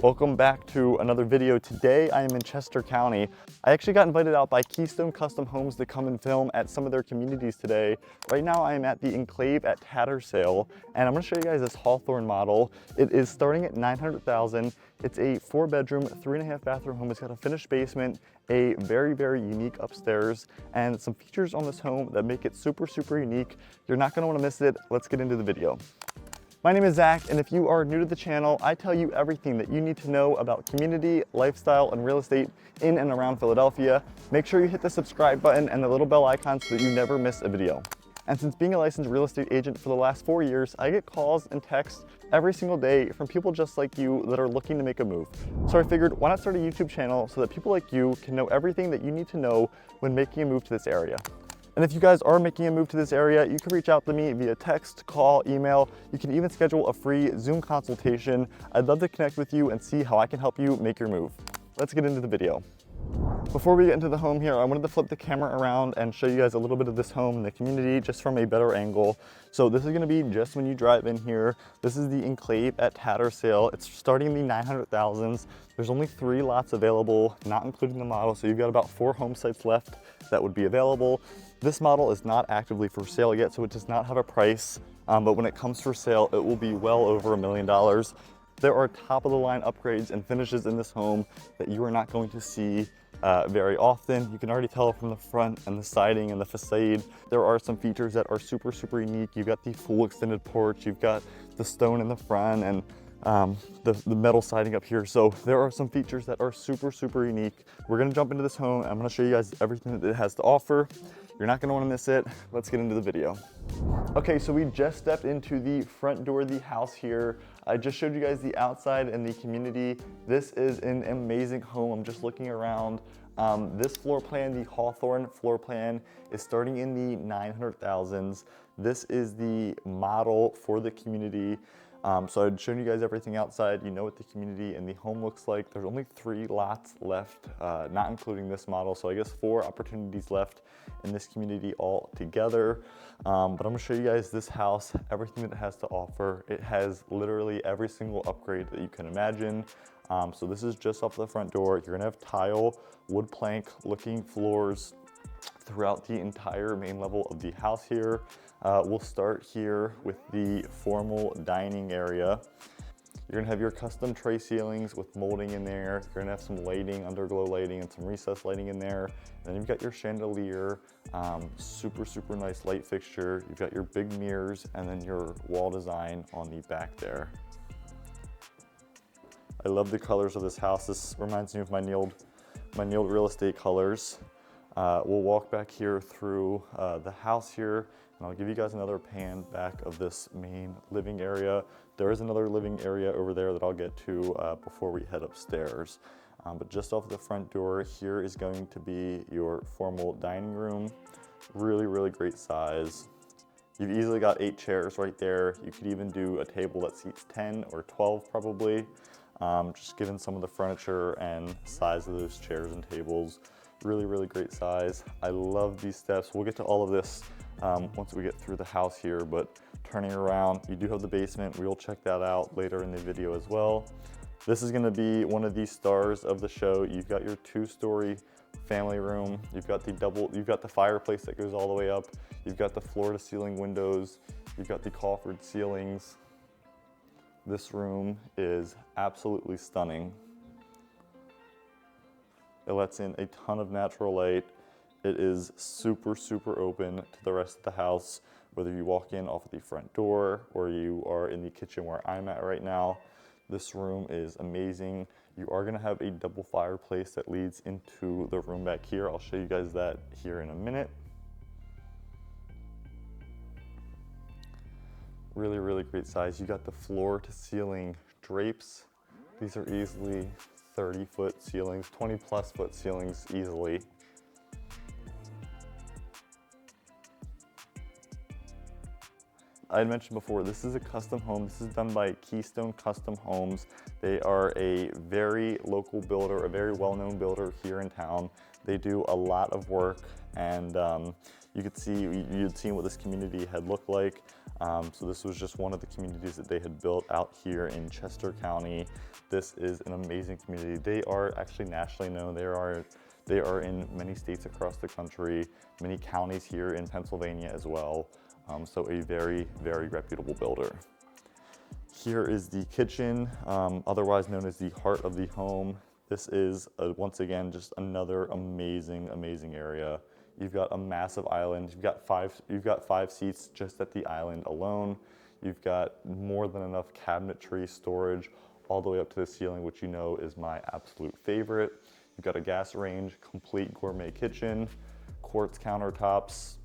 Welcome back to another video. Today I am in Chester County. I actually got invited out by Keystone Custom Homes to come and film at some of their communities today. Right now I am at the Enclave at Tattersall, and I'm going to show you guys this Hawthorne model. It is starting at $900,000. It's a 4-bedroom, 3.5 bathroom home. It's got a finished basement, a very unique upstairs, and some features on this home that make it super unique. You're not going to want to miss it. Let's get into the video. My name is Zach, and if you are new to the channel, I tell you everything that you need to know about community, lifestyle, and real estate in and around Philadelphia. Make sure you hit the subscribe button and the little bell icon so that you never miss a video. And since being a licensed real estate agent for the last 4 years, I get calls and texts every single day from people just like you that are looking to make a move. So I figured, why not start a YouTube channel so that people like you can know everything that you need to know when making a move to this area. And if you guys are making a move to this area, you can reach out to me via text, call, email. You can even schedule a free Zoom consultation. I'd love to connect with you and see how I can help you make your move. Let's get into the video. Before we get into the home here, I wanted to flip the camera around and show you guys a little bit of this home and the community just from a better angle. So this is going to be just when you drive in here. This is the Enclave at Tattersall. It's starting in the 900,000s. There's only 3 lots available, not including the model. So you've got about 4 home sites left that would be available. This model is not actively for sale yet, so it does not have a price. But when it comes for sale, it will be well over $1 million. There are top of the line upgrades and finishes in this home that you are not going to see very often. You can already tell from the front and the siding and the facade. There are some features that are super unique. You've got the full extended porch, you've got the stone in the front, and the metal siding up here. So there are some features that are super unique. We're gonna jump into this home. I'm gonna show you guys everything that it has to offer. You're not gonna wanna miss it. Let's get into the video. Okay, so we just stepped into the front door of the house here. I just showed you guys the outside and the community. This is an amazing home. I'm just looking around. This floor plan, the Hawthorne floor plan, is starting in the 900,000s. This is the model for the community. So I'd shown you guys everything outside. You know what the community and the home looks like. There's only 3 lots left, not including this model. So I guess 4 opportunities left in this community all together. But I'm gonna show you guys this house, everything that it has to offer. It has literally every single upgrade that you can imagine. So this is just off the front door. You're gonna have tile, wood plank looking floors throughout the entire main level of the house here. We'll start here with the formal dining area. You're gonna have your custom tray ceilings with molding in there. You're gonna have some lighting, underglow lighting, and some recessed lighting in there. And then you've got your chandelier, super nice light fixture. You've got your big mirrors, and then your wall design on the back there. I love the colors of this house. This reminds me of my Neiled real estate colors. We'll walk back here through the house here, and I'll give you guys another pan back of this main living area. There is another living area over there that I'll get to before we head upstairs. But just off the front door, here is going to be your formal dining room. Really great size. You've easily got 8 chairs right there. You could even do a table that seats 10 or 12 probably. Just given some of the furniture and size of those chairs and tables. Really great size. I love these steps. We'll get to all of this once we get through the house here, but turning around, you do have the basement. We'll check that out later in the video as well. This is gonna be one of the stars of the show. You've got your 2-story family room. You've got the fireplace that goes all the way up. You've got the floor to ceiling windows. You've got the coffered ceilings. This room is absolutely stunning. It lets in a ton of natural light. It is super open to the rest of the house, whether you walk in off of the front door or you are in the kitchen where I'm at right now. This room is amazing. You are gonna have a double fireplace that leads into the room back here. I'll show you guys that here in a minute. Really great size. You got the floor to ceiling drapes. These are easily 30-foot ceilings, 20+ foot ceilings easily. I had mentioned before, this is a custom home. This is done by Keystone Custom Homes. They are a very local builder, a very well-known builder here in town. They do a lot of work, and you'd seen what this community had looked like. So this was just one of the communities that they had built out here in Chester County. This is an amazing community. They are actually nationally known. They are in many states across the country, many counties here in Pennsylvania as well. So a very, very reputable builder. Here is the kitchen, otherwise known as the heart of the home. This is, once again, just another amazing, amazing area. You've got a massive island. You've got five seats just at the island alone. You've got more than enough cabinetry storage all the way up to the ceiling, which you know is my absolute favorite. You've got a gas range, complete gourmet kitchen, quartz countertops.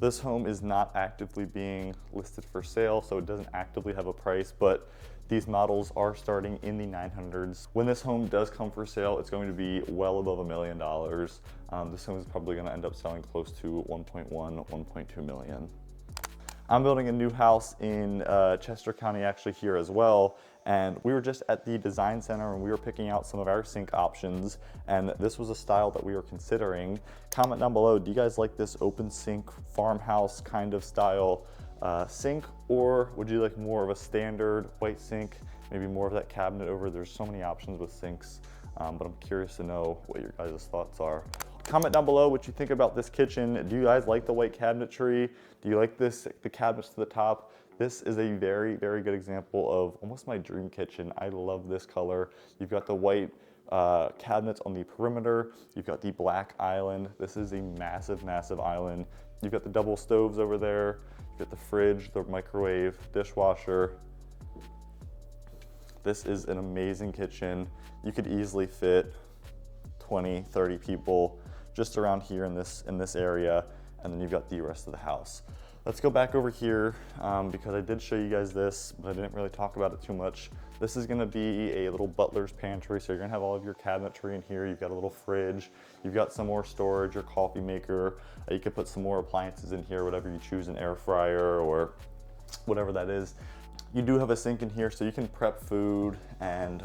This home is not actively being listed for sale, so it doesn't actively have a price, but these models are starting in the 900s. When this home does come for sale, it's going to be well above $1 million. This home is probably going to end up selling close to 1.1, 1.2 million. I'm building a new house in Chester County actually here as well, and we were just at the design center and we were picking out some of our sink options, and this was a style that we were considering. Comment down below, do you guys like this open sink farmhouse kind of style sink, or would you like more of a standard white sink, maybe more of that cabinet over? There's so many options with sinks, but I'm curious to know what your guys' thoughts are. Comment down below what you think about this kitchen. Do you guys like the white cabinetry? Do you like the cabinets to the top? This is a very, very good example of almost my dream kitchen. I love this color. You've got the white cabinets on the perimeter. You've got the black island. This is a massive, massive island. You've got the double stoves over there. You've got the fridge, the microwave, dishwasher. This is an amazing kitchen. You could easily fit 20, 30 people just around here in this area, and then you've got the rest of the house. Let's go back over here because I did show you guys this, but I didn't really talk about it too much. This is gonna be a little butler's pantry, so you're gonna have all of your cabinetry in here. You've got a little fridge, you've got some more storage, your coffee maker. You could put some more appliances in here, whatever you choose, an air fryer or whatever that is. You do have a sink in here, so you can prep food and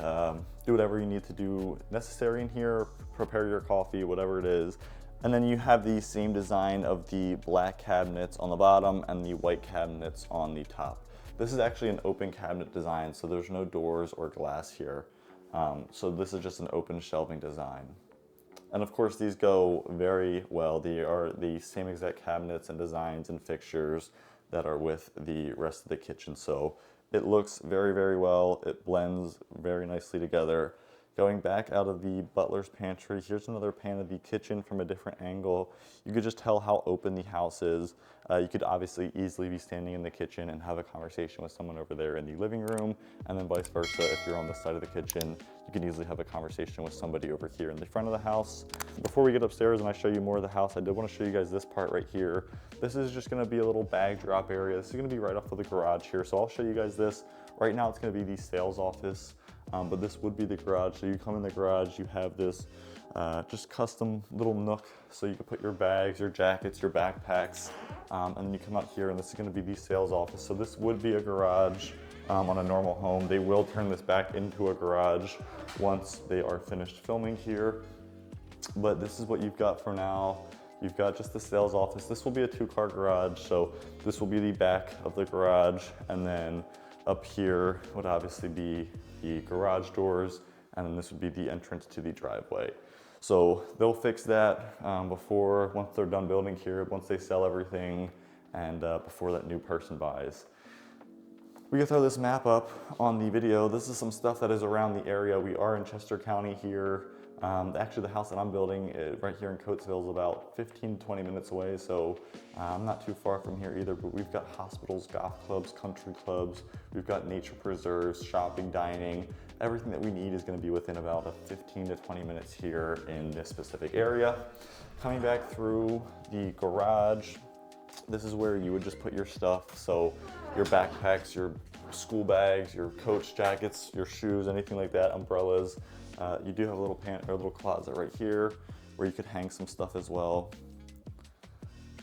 do whatever you need to do necessary in here, prepare your coffee, whatever it is. And then you have the same design of the black cabinets on the bottom and the white cabinets on the top. This is actually an open cabinet design, so there's no doors or glass here. So this is just an open shelving design. And of course, these go very well. They are the same exact cabinets and designs and fixtures that are with the rest of the kitchen. So it looks very, very well. It blends very nicely together. Going back out of the butler's pantry, here's another pan of the kitchen from a different angle. You could just tell how open the house is. You could obviously easily be standing in the kitchen and have a conversation with someone over there in the living room, and then vice versa. If you're on the side of the kitchen, you can easily have a conversation with somebody over here in the front of the house. Before we get upstairs and I show you more of the house, I did want to show you guys this part right here. This is just going to be a little bag drop area. This is going to be right off of the garage here, so I'll show you guys this. Right now it's going to be the sales office. But this would be the garage. So you come in the garage, you have this just custom little nook, so you can put your bags, your jackets, your backpacks, and then you come out here, and this is going to be the sales office. So this would be a garage on a normal home. They will turn this back into a garage once they are finished filming here. But this is what you've got for now. You've got just the sales office. This will be a 2-car garage, so this will be the back of the garage, and then up here would obviously be the garage doors, and then this would be the entrance to the driveway. So they'll fix that once they're done building here, once they sell everything, and before that new person buys. We can throw this map up on the video. This is some stuff that is around the area. We are in Chester County here. Actually, the house that I'm building right here in Coatesville is about 15 to 20 minutes away, so I'm not too far from here either, but we've got hospitals, golf clubs, country clubs, we've got nature preserves, shopping, dining. Everything that we need is going to be within about a 15 to 20 minutes here in this specific area. Coming back through the garage, this is where you would just put your stuff, so your backpacks, your school bags, your coach jackets, your shoes, anything like that, umbrellas. You do have a little closet right here where you could hang some stuff as well.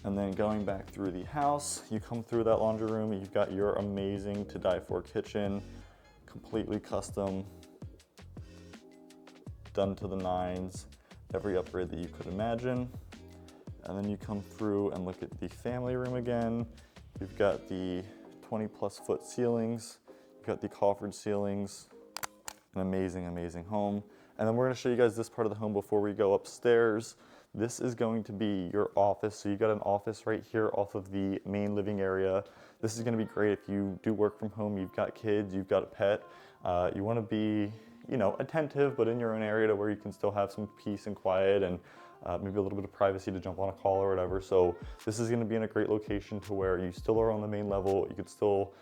And then going back through the house, you come through that laundry room, you've got your amazing to die for kitchen, completely custom, done to the nines, every upgrade that you could imagine. And then you come through and look at the family room again. You've got the 20+ foot ceilings, you've got the coffered ceilings. an amazing, amazing home. And then we're gonna show you guys this part of the home before we go upstairs. This is going to be your office. So you got an office right here off of the main living area. This is gonna be great if you do work from home, you've got kids, you've got a pet. You wanna be, attentive, but in your own area to where you can still have some peace and quiet and maybe a little bit of privacy to jump on a call or whatever. So this is gonna be in a great location to where you still are on the main level. You could still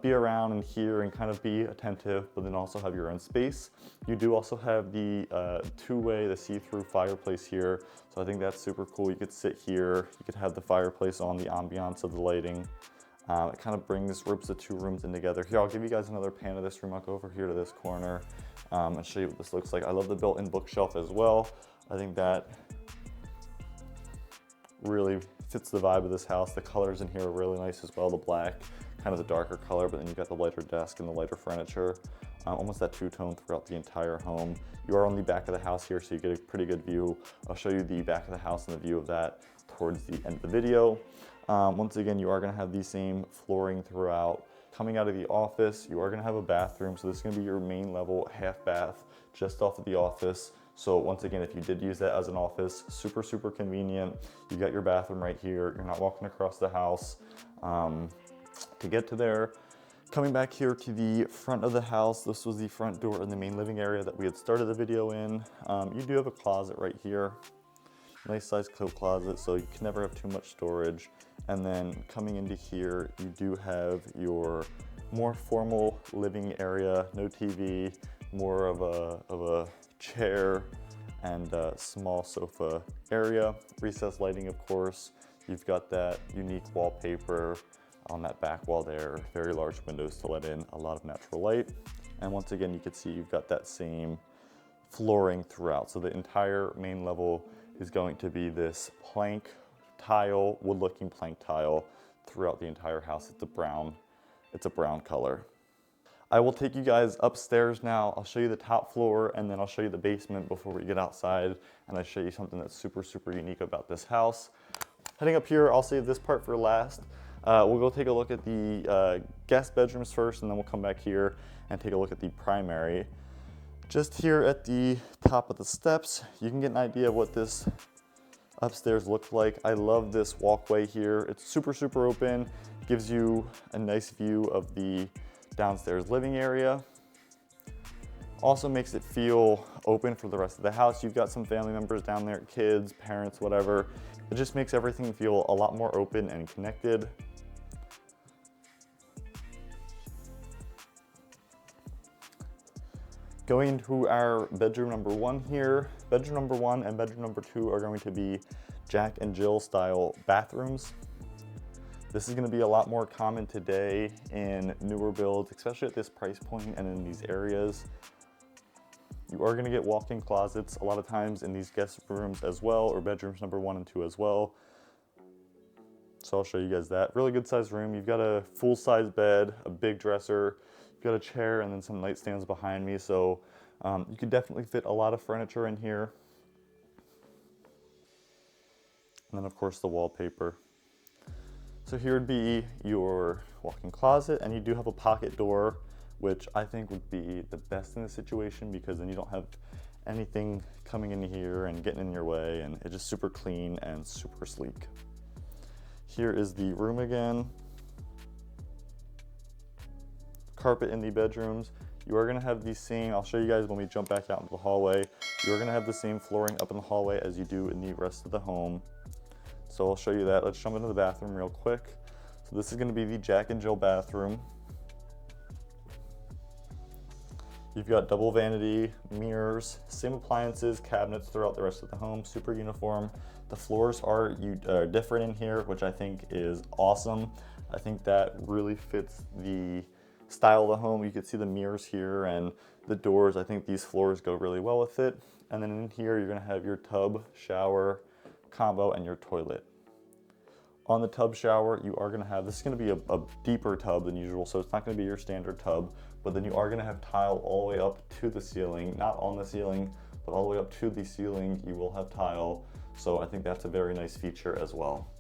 be around and hear and kind of be attentive, but then also have your own space. You do also have the two-way, the see-through fireplace here. So I think that's super cool. You could sit here, you could have the fireplace on, the ambiance of the lighting. It kind of rips the two rooms in together. Here, I'll give you guys another pan of this room. I'll go over here to this corner and show you what this looks like. I love the built-in bookshelf as well. I think that really fits the vibe of this house. The colors in here are really nice as well. The black, kind of the darker color, but then you've got the lighter desk and the lighter furniture. Almost that two-tone throughout the entire home. You are on the back of the house here, so you get a pretty good view. I'll show you the back of the house and the view of that towards the end of the video. Once again, you are gonna have the same flooring throughout. Coming out of the office, you are gonna have a bathroom. So this is gonna be your main level half bath just off of the office. So once again, if you did use that as an office, super, super convenient. You got your bathroom right here. You're not walking across the house to get to there. Coming back here to the front of the house, this was the front door in the main living area that we had started the video in. You do have a closet right here. Nice sized coat closet, so you can never have too much storage. And then coming into here, you do have your more formal living area, no TV, more of a chair and a small sofa area. Recessed lighting, of course. You've got that unique wallpaper on that back wall there, very large windows to let in a lot of natural light. And once again, you can see you've got that same flooring throughout. So the entire main level is going to be this plank tile, wood-looking plank tile throughout the entire house. It's a brown color. I will take you guys upstairs now. I'll show you the top floor and then I'll show you the basement before we get outside and I show you something that's super, super unique about this house. Heading up here, I'll save this part for last. We'll go take a look at the guest bedrooms first and then we'll come back here and take a look at the primary. Just here at the top of the steps, you can get an idea of what this upstairs looks like. I love this walkway here. It's super, super open. Gives you a nice view of the downstairs living area. Also makes it feel open for the rest of the house. You've got some family members down there, kids, parents, whatever. It just makes everything feel a lot more open and connected. Going into our bedroom number one here, bedroom number one and bedroom number two are going to be Jack and Jill style bathrooms. This is going to be a lot more common today in newer builds, especially at this price point and in these areas. You are going to get walk-in closets a lot of times in these guest rooms as well, or bedrooms number one and two as well. So I'll show you guys that. Really good sized room. You've got a full-size bed, a big dresser, you've got a chair and then some nightstands behind me. So you could definitely fit a lot of furniture in here. And then of course the wallpaper. So here would be your walk-in closet and you do have a pocket door, which I think would be the best in this situation because then you don't have anything coming in here and getting in your way, and it's just super clean and super sleek. Here is the room again. Carpet in the bedrooms. You are gonna have the same, I'll show you guys when we jump back out into the hallway. You're gonna have the same flooring up in the hallway as you do in the rest of the home. So I'll show you that. Let's jump into the bathroom real quick. So this is gonna be the Jack and Jill bathroom. You've got double vanity, mirrors, same appliances, cabinets throughout the rest of the home, super uniform. The floors are different in here, which I think is awesome. I think that really fits the style of the home. You can see the mirrors here and the doors. I think these floors go really well with it. And then in here, you're gonna have your tub, shower, combo, and your toilet. On the tub shower, you are gonna have, this is gonna be a deeper tub than usual, so it's not gonna be your standard tub, but then you are gonna have tile all the way up to the ceiling, not on the ceiling, but all the way up to the ceiling, you will have tile. So I think that's a very nice feature as well.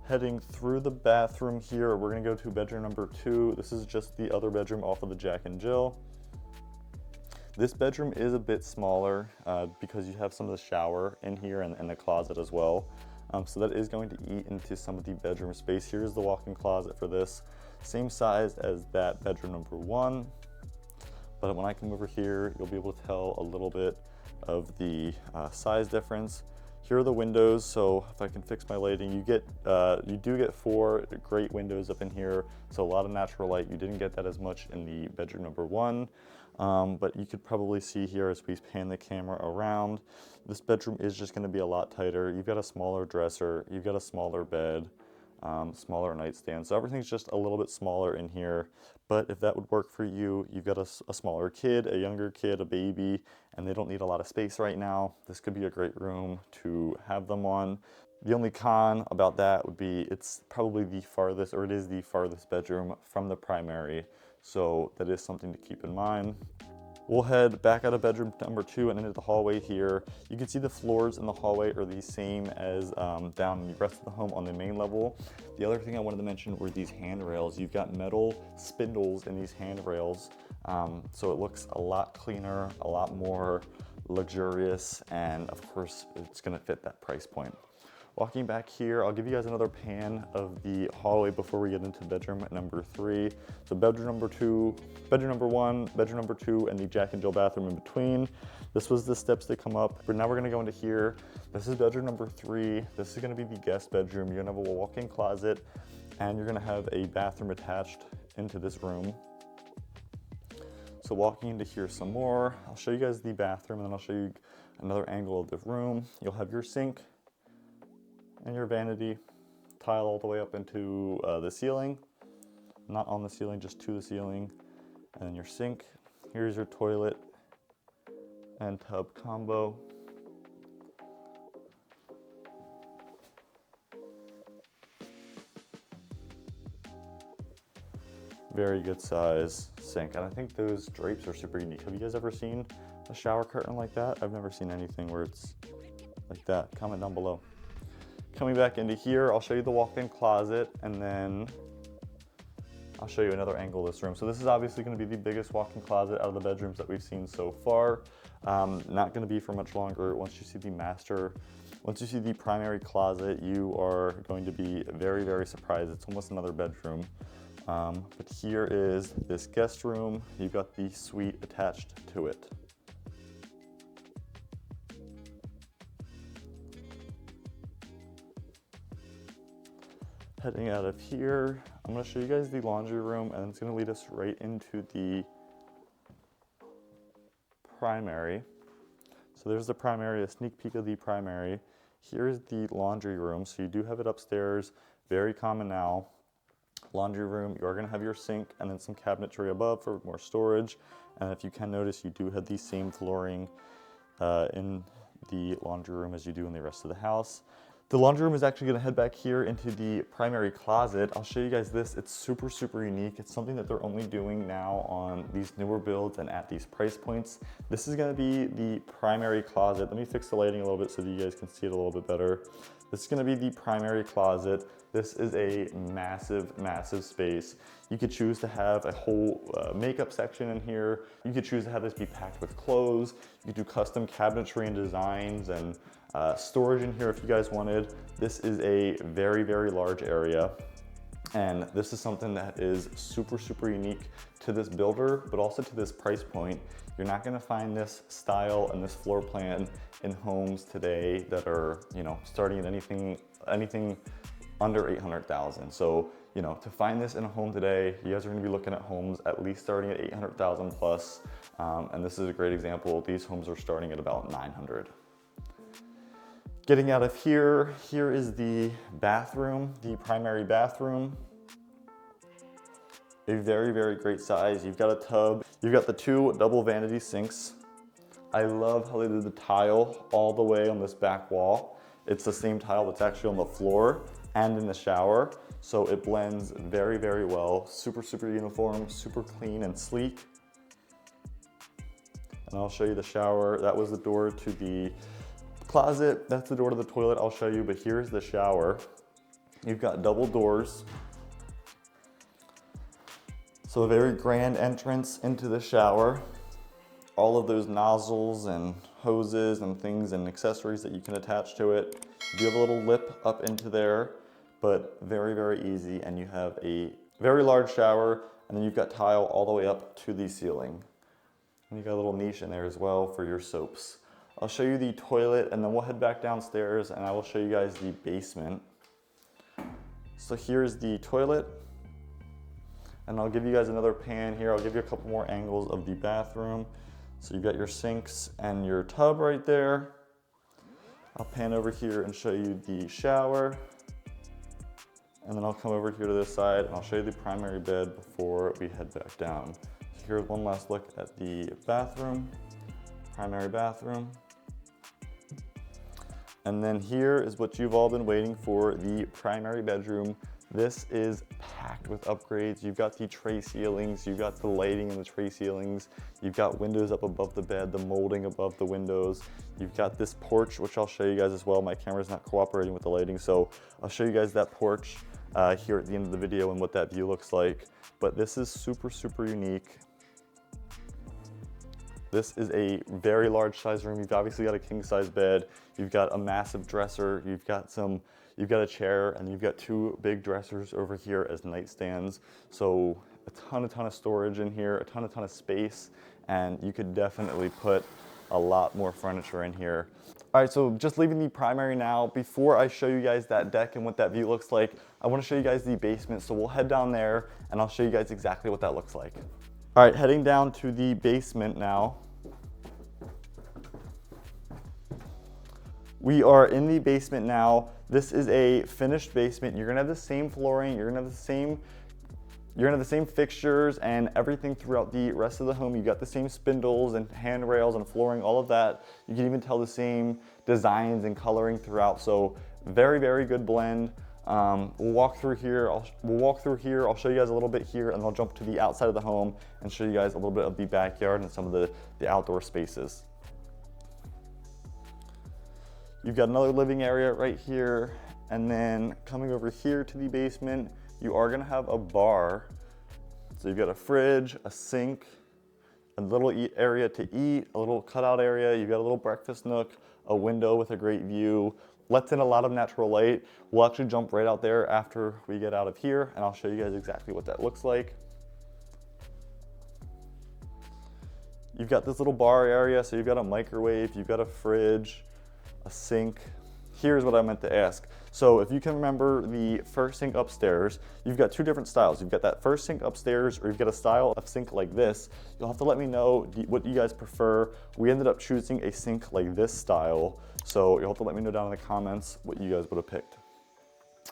Heading through the bathroom here, we're gonna go to bedroom number 2. This is just the other bedroom off of the Jack and Jill. This bedroom is a bit smaller because you have some of the shower in here and the closet as well. So that is going to eat into some of the bedroom space. Here's the walk-in closet for this. Same size as that bedroom number 1. But when I come over here, you'll be able to tell a little bit of the size difference. Here are the windows, so if I can fix my lighting, you do get 4 great windows up in here, so a lot of natural light. You didn't get that as much in the bedroom number 1, but you could probably see here as we pan the camera around, this bedroom is just gonna be a lot tighter. You've got a smaller dresser, you've got a smaller bed, smaller nightstand, so everything's just a little bit smaller in here. But if that would work for you, you've got a smaller kid, a younger kid, a baby, and they don't need a lot of space right now, this could be a great room to have them on. The only con about that would be it's probably the farthest, or it is the farthest bedroom from the primary, so that is something to keep in mind. We'll head back out of bedroom number 2 and into the hallway here. You can see the floors in the hallway are the same as down in the rest of the home on the main level. The other thing I wanted to mention were these handrails. You've got metal spindles in these handrails, so it looks a lot cleaner, a lot more luxurious, and of course it's gonna fit that price point. Walking back here, I'll give you guys another pan of the hallway before we get into bedroom number 3. So bedroom number 2, bedroom number 1, bedroom number 2, and the Jack and Jill bathroom in between. This was the steps that come up, but now we're gonna go into here. This is bedroom number 3. This is gonna be the guest bedroom. You're gonna have a walk-in closet, and you're gonna have a bathroom attached into this room. So walking into here some more, I'll show you guys the bathroom, and then I'll show you another angle of the room. You'll have your sink and your vanity tile all the way up into the ceiling. Not on the ceiling, just to the ceiling. And then your sink. Here's your toilet and tub combo. Very good size sink. And I think those drapes are super unique. Have you guys ever seen a shower curtain like that? I've never seen anything where it's like that. Comment down below. Coming back into here, I'll show you the walk-in closet, and then I'll show you another angle of this room. So this is obviously gonna be the biggest walk-in closet out of the bedrooms that we've seen so far. Not gonna be for much longer. Once you see the primary closet, you are going to be very, very surprised. It's almost another bedroom. But here is this guest room. You've got the suite attached to it. Heading out of here, I'm gonna show you guys the laundry room, and it's gonna lead us right into the primary. So there's the primary, a sneak peek of the primary. Here's the laundry room. So you do have it upstairs, very common now. Laundry room, you are gonna have your sink and then some cabinetry above for more storage. And if you can notice, you do have the same flooring in the laundry room as you do in the rest of the house. The laundry room is actually gonna head back here into the primary closet. I'll show you guys this. It's super, super unique. It's something that they're only doing now on these newer builds and at these price points. This is gonna be the primary closet. Let me fix the lighting a little bit so that you guys can see it a little bit better. This is gonna be the primary closet. This is a massive, massive space. You could choose to have a whole makeup section in here. You could choose to have this be packed with clothes. You could do custom cabinetry and designs and storage in here if you guys wanted. This is a very, very large area. And this is something that is super, super unique to this builder, but also to this price point. You're not gonna find this style and this floor plan in homes today that are, starting at anything under 800,000. So, to find this in a home today, you guys are gonna be looking at homes at least starting at 800,000 plus. And this is a great example. These homes are starting at about 900. Getting out of here, here is the bathroom, the primary bathroom. A very, very great size. You've got a tub. You've got the 2 double vanity sinks. I love how they did the tile all the way on this back wall. It's the same tile that's actually on the floor and in the shower. So it blends very, very well. Super, super uniform, super clean and sleek. And I'll show you the shower. That was the door to the closet. That's the door to the toilet I'll show you, but here's the shower. You've got double doors. So a very grand entrance into the shower. All of those nozzles and hoses and things and accessories that you can attach to it. You do have a little lip up into there, but very, very easy. And you have a very large shower, and then you've got tile all the way up to the ceiling. And you got a little niche in there as well for your soaps. I'll show you the toilet, and then we'll head back downstairs and I will show you guys the basement. So here's the toilet. And I'll give you guys another pan here. I'll give you a couple more angles of the bathroom. So you've got your sinks and your tub right there. I'll pan over here and show you the shower. And then I'll come over here to this side and I'll show you the primary bed before we head back down. So here's one last look at the bathroom, primary bathroom. And then here is what you've all been waiting for, the primary bedroom. This is packed with upgrades. You've got the tray ceilings, you've got the lighting in the tray ceilings, you've got windows up above the bed, the molding above the windows. You've got this porch, which I'll show you guys as well. My camera's not cooperating with the lighting, so I'll show you guys that porch here at the end of the video and what that view looks like. But this is super, super unique. This is a very large size room. You've obviously got a king size bed. You've got a massive dresser. You've got a chair, and you've got two big dressers over here as nightstands. So a ton of storage in here, a ton of space, and you could definitely put a lot more furniture in here. All right, so just leaving the primary now. Before I show you guys that deck and what that view looks like, I want to show you guys the basement. So we'll head down there and I'll show you guys exactly what that looks like. All right, heading down to the basement now. We are in the basement now. This is a finished basement. You're gonna have the same flooring, you're gonna have the same fixtures and everything throughout the rest of the home. You got the same spindles and handrails and flooring, all of that. You can even tell the same designs and coloring throughout. So very, very good blend. We'll walk through here. I'll show you guys a little bit here, and I'll jump to the outside of the home and show you guys a little bit of the backyard and some of the outdoor spaces. You've got another living area right here, and then coming over here to the basement, you are gonna have a bar. So you've got a fridge, a sink, a little area to eat, a little cutout area. You've got a little breakfast nook, a window with a great view. Lets in a lot of natural light. We'll actually jump right out there after we get out of here, and I'll show you guys exactly what that looks like. You've got this little bar area, so you've got a microwave, you've got a fridge, a sink. Here's what I meant to ask. So if you can remember the first sink upstairs, you've got two different styles. You've got that first sink upstairs, or you've got a style of sink like this. You'll have to let me know what you guys prefer. We ended up choosing a sink like this style. So you'll have to let me know down in the comments what you guys would have picked.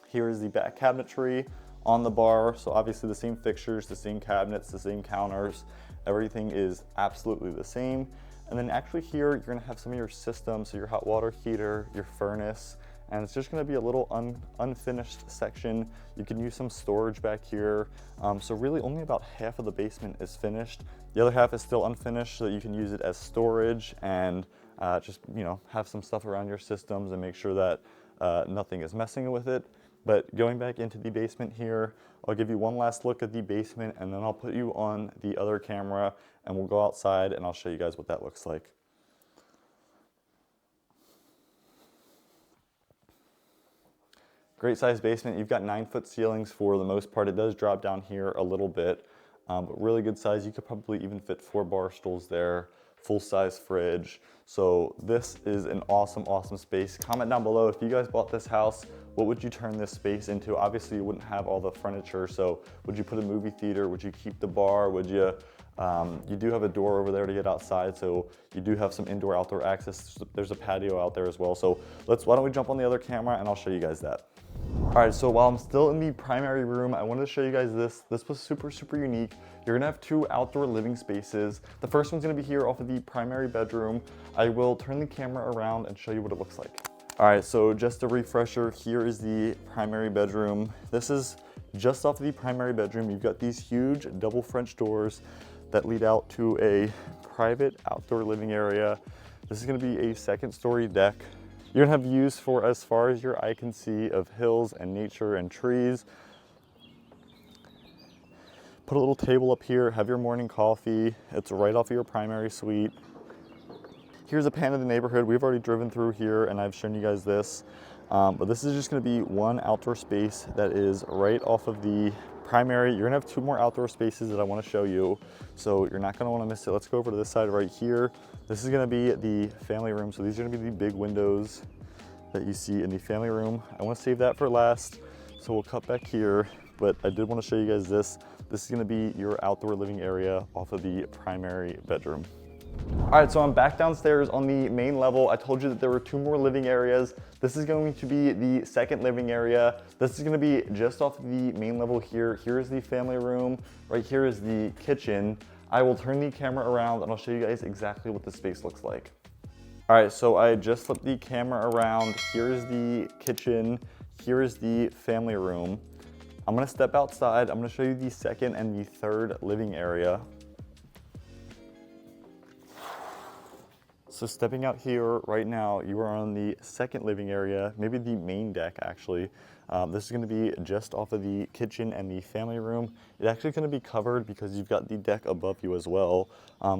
Here is the back cabinetry on the bar. So obviously the same fixtures, the same cabinets, the same counters. Everything is absolutely the same. And then actually here, you're gonna have some of your systems, so your hot water heater, your furnace, and it's just gonna be a little unfinished section. You can use some storage back here. So really only about half of the basement is finished. The other half is still unfinished, so that you can use it as storage and just have some stuff around your systems and make sure that nothing is messing with it. But going back into the basement here, I'll give you one last look at the basement, and then I'll put you on the other camera and we'll go outside and I'll show you guys what that looks like. Great size basement. You've got 9-foot ceilings for the most part. It does drop down here a little bit, but really good size. You could probably even fit 4 bar stools there. Full size fridge. So this is an awesome, awesome space. Comment down below if you guys bought this house, what would you turn this space into? Obviously you wouldn't have all the furniture, so would you put a movie theater? Would you keep the bar? Would you, you do have a door over there to get outside, so you do have some indoor outdoor access. There's a patio out there as well. So why don't we jump on the other camera and I'll show you guys that. All right, so while I'm still in the primary room, I wanted to show you guys this. This was super, super unique. You're gonna have 2 outdoor living spaces. The first one's gonna be here off of the primary bedroom. I will turn the camera around and show you what it looks like. All right, so just a refresher, here is the primary bedroom. This is just off of the primary bedroom. You've got these huge double French doors that lead out to a private outdoor living area. This is gonna be a 2nd story deck. You're gonna have views for as far as your eye can see of hills and nature and trees. Put a little table up here, have your morning coffee. It's right off of your primary suite. Here's a pan of the neighborhood. We've already driven through here and I've shown you guys this. But this is just gonna be one outdoor space that is right off of the primary. You're gonna have two more outdoor spaces that I wanna show you. So you're not gonna wanna miss it. Let's go over to this side right here. This is gonna be the family room. So these are gonna be the big windows that you see in the family room. I wanna save that for last. So we'll cut back here, but I did wanna show you guys this. This is gonna be your outdoor living area off of the primary bedroom. All right, so I'm back downstairs on the main level. I told you that there were two more living areas. This is going to be the second living area. This is gonna be just off the main level here. Here's the family room. Right here is the kitchen. I will turn the camera around and I'll show you guys exactly what the space looks like. All right, so I just flipped the camera around. Here's the kitchen. Here is the family room. I'm gonna step outside. I'm gonna show you the second and the third living area. So stepping out here right now, you are on the second living area, maybe the main deck actually. This is gonna be just off of the kitchen and the family room. It's actually gonna be covered because you've got the deck above you as well.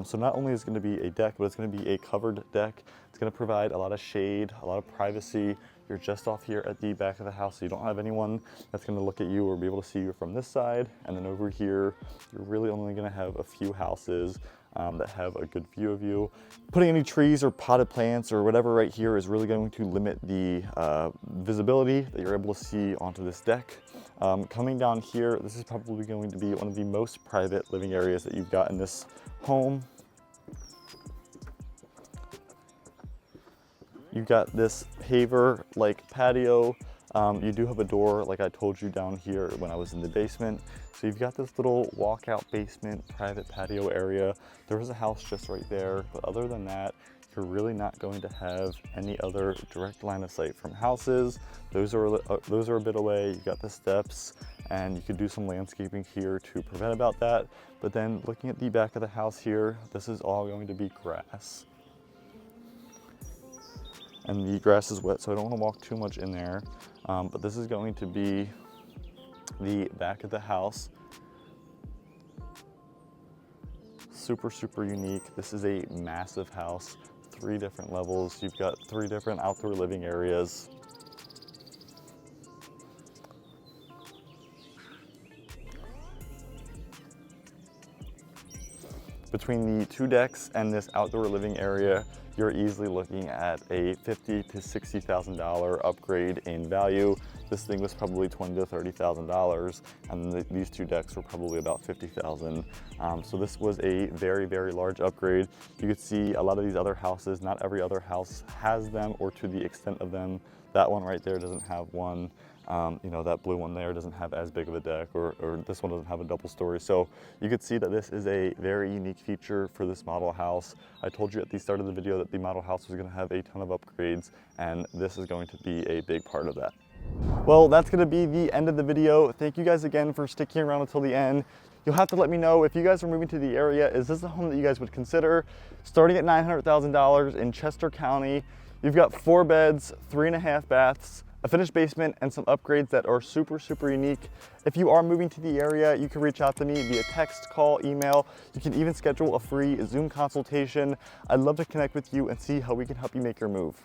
So not only is it gonna be a deck, but it's gonna be a covered deck. It's gonna provide a lot of shade, a lot of privacy. You're just off here at the back of the house, so you don't have anyone that's gonna look at you or be able to see you from this side. And then over here, you're really only gonna have a few houses that have a good view of you. Putting any trees or potted plants or whatever right here is really going to limit the visibility that you're able to see onto this deck. Coming down here, this is probably going to be one of the most private living areas that you've got in this home. You've got this paver-like patio. You do have a door, like I told you down here when I was in the basement. So you've got this little walkout basement, private patio area. There is a house just right there, but other than that, you're really not going to have any other direct line of sight from houses. Those are a bit away. You've got the steps, and you could do some landscaping here to prevent about that. But then looking at the back of the house here, this is all going to be grass. And the grass is wet, so I don't want to walk too much in there. But this is going to be the back of the house. Super, super unique. This is a massive house, 3 different levels. You've got 3 different outdoor living areas. Between the 2 decks and this outdoor living area, you're easily looking at a $50,000 to $60,000 upgrade in value. This thing was probably $20,000 to $30,000, and these 2 decks were probably about $50,000. So this was a very, very large upgrade. You could see a lot of these other houses, not every other house has them or to the extent of them. That one right there doesn't have one. You know, that blue one there doesn't have as big of a deck, or this one doesn't have a double story. So you could see that this is a very unique feature for this model house. I told you at the start of the video that the model house was gonna have a ton of upgrades, and this is going to be a big part of that. Well, that's gonna be the end of the video. Thank you guys again for sticking around until the end. You'll have to let me know if you guys are moving to the area, is this a home that you guys would consider? Starting at $900,000 in Chester County, you've got 4 beds, 3.5 baths, a finished basement, and some upgrades that are super, super unique. If you are moving to the area, you can reach out to me via text, call, email. You can even schedule a free Zoom consultation. I'd love to connect with you and see how we can help you make your move.